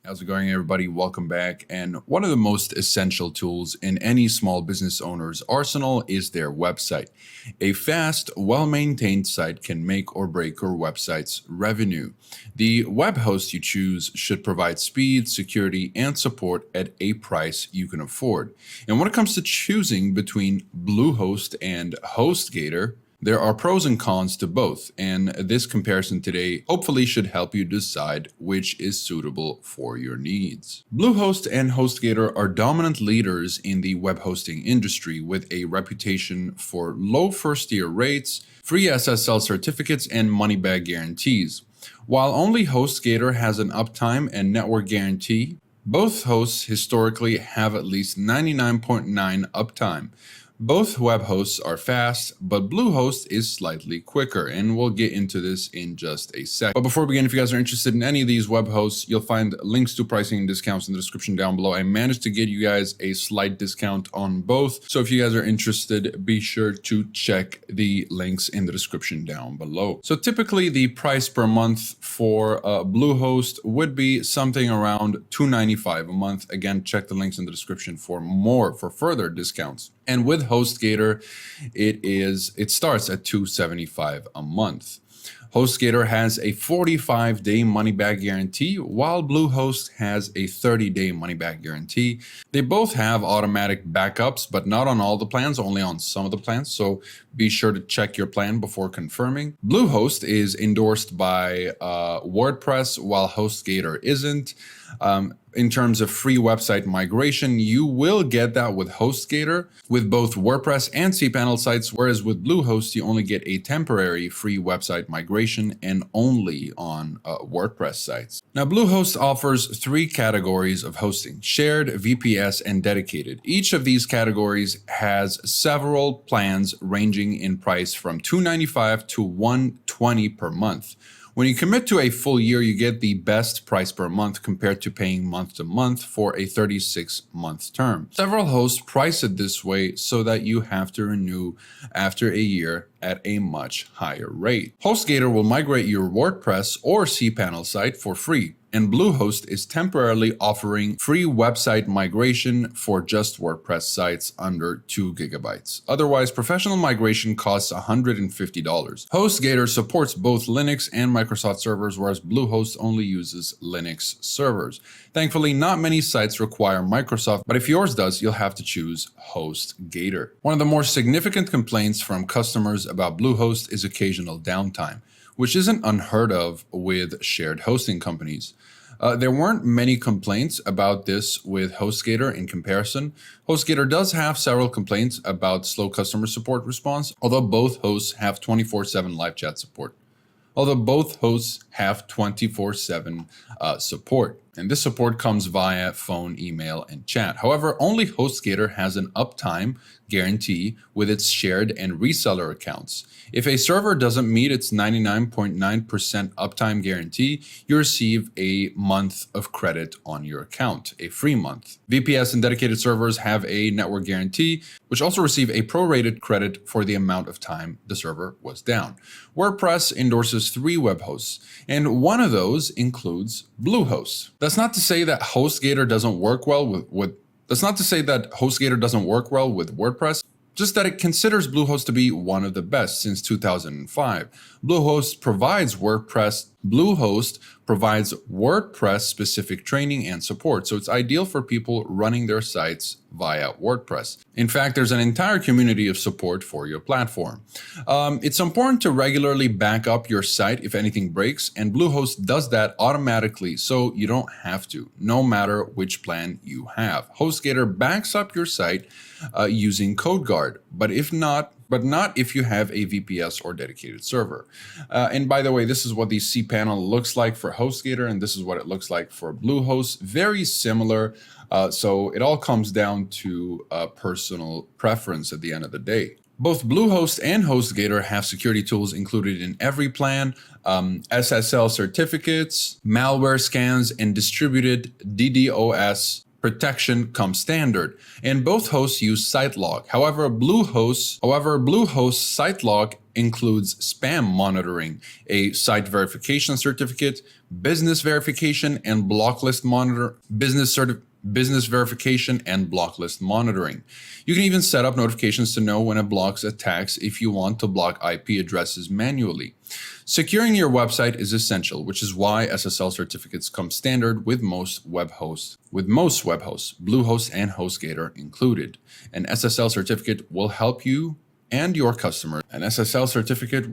How's it going, everybody? Welcome back. And one of the most essential tools in any small business owner's arsenal is their website. A fast, well-maintained site can make or break your website's revenue. The web host you choose should provide speed, security, and support at a price you can afford. And when it comes to choosing between Bluehost and Hostgator, there are pros and cons to both, and this comparison today hopefully should help you decide which is suitable for your needs. Bluehost and Hostgator are dominant leaders in the web hosting industry with a reputation for low first-year rates, free SSL certificates, and money-back guarantees. While only Hostgator has an uptime and network guarantee, both hosts historically have at least 99.9 uptime. Both web hosts are fast, but Bluehost is slightly quicker, and we'll get into this in just a sec. But before we begin, if you guys are interested in any of these web hosts, you'll find links to pricing and discounts in the description down below. I managed to get you guys a slight discount on both, so if you guys are interested, be sure to check the links in the description down below. So typically, the price per month for Bluehost would be something around $295 a month. Again, check the links in the description for further discounts. And with Hostgator, it starts at $275 a month. Hostgator has a 45-day money-back guarantee, while Bluehost has a 30-day money-back guarantee. They both have automatic backups, but not on all the plans, only on some of the plans, so be sure to check your plan before confirming. Bluehost is endorsed by WordPress, while Hostgator isn't. In terms of free website migration, you will get that with Hostgator with both WordPress and Cpanel sites, whereas with Bluehost, you only get a temporary free website migration and only on WordPress sites. Now, Bluehost offers three categories of hosting: shared, VPS, and dedicated. Each of these categories has several plans ranging in price from $295 to $120 per month. When you commit to a full year, you get the best price per month compared to paying month to month for a 36-month term. Several hosts price it this way so that you have to renew after a year at a much higher rate. Hostgator will migrate your WordPress or Cpanel site for free, and Bluehost is temporarily offering free website migration for just WordPress sites under 2 gigabytes. Otherwise, professional migration costs $150. Hostgator supports both Linux and Microsoft servers, whereas Bluehost only uses Linux servers. Thankfully, not many sites require Microsoft, but if yours does, you'll have to choose Hostgator. One of the more significant complaints from customers about Bluehost is occasional downtime, which isn't unheard of with shared hosting companies. There weren't many complaints about this with Hostgator in comparison. Hostgator does have several complaints about slow customer support response, although both hosts have 24/7 live chat support. Support. And this support comes via phone, email, and chat. However, only Hostgator has an uptime guarantee with its shared and reseller accounts. If a server doesn't meet its 99.9% uptime guarantee, you receive a month of credit on your account, a free month. VPS and dedicated servers have a network guarantee, which also receive a prorated credit for the amount of time the server was down. WordPress endorses 3 web hosts, and one of those includes Bluehost. That's not to say that Hostgator doesn't work well with WordPress, just that it considers Bluehost to be one of the best since 2005. Bluehost provides WordPress-specific training and support, so it's ideal for people running their sites via WordPress. In fact, there's an entire community of support for your platform. It's important to regularly back up your site if anything breaks, and Bluehost does that automatically, so you don't have to, no matter which plan you have. Hostgator backs up your site using CodeGuard, but not if you have a VPS or dedicated server. And by the way, this is what the Cpanel looks like for Hostgator, and this is what it looks like for Bluehost. Very similar, so it all comes down to personal preference at the end of the day. Both Bluehost and Hostgator have security tools included in every plan, SSL certificates, malware scans, and distributed DDoS protection comes standard, and both hosts use SiteLog. However, Bluehost SiteLog includes spam monitoring, a site verification certificate, business verification, and block list monitor business verification and block list monitoring. You can even set up notifications to know when it blocks attacks if you want to block IP addresses manually. Securing your website is essential, which is why SSL certificates come standard with most web hosts, Bluehost and Hostgator included. An SSL certificate will help you and your customers. An SSL certificate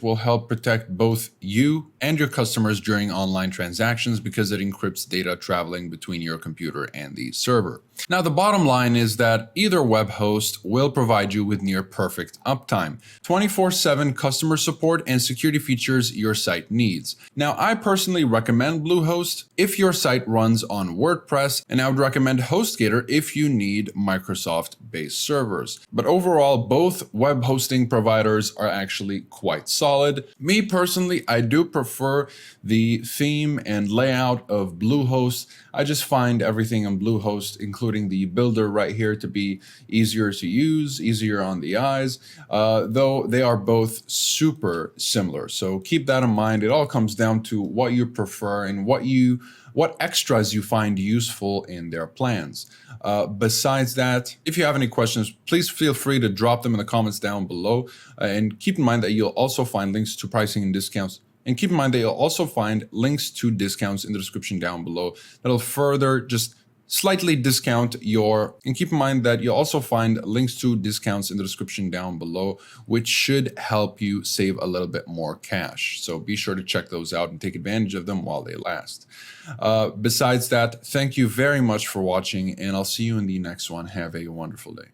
will help protect both you and your customers during online transactions because it encrypts data traveling between your computer and the server. Now, the bottom line is that either web host will provide you with near perfect uptime, 24/7 customer support, and security features your site needs. Now, I personally recommend Bluehost if your site runs on WordPress, and I would recommend Hostgator if you need Microsoft-based servers. But overall, both web hosting providers are actually quite solid. Me personally, I do prefer the theme and layout of Bluehost. I just find everything on Bluehost, including the builder right here, to be easier to use, easier on the eyes, though they are both super similar. So keep that in mind. It all comes down to what you prefer and what extras you find useful in their plans. Besides that, if you have any questions, please feel free to drop them in the comments down below. And keep in mind that you'll also find links to pricing and discounts. And keep in mind that you'll also find links to discounts in the description down below that'll further just slightly discount your, and keep in mind that you'll also find links to discounts in the description down below, which should help you save a little bit more cash. So be sure to check those out and take advantage of them while they last. Besides that, thank you very much for watching, and I'll see you in the next one. Have a wonderful day.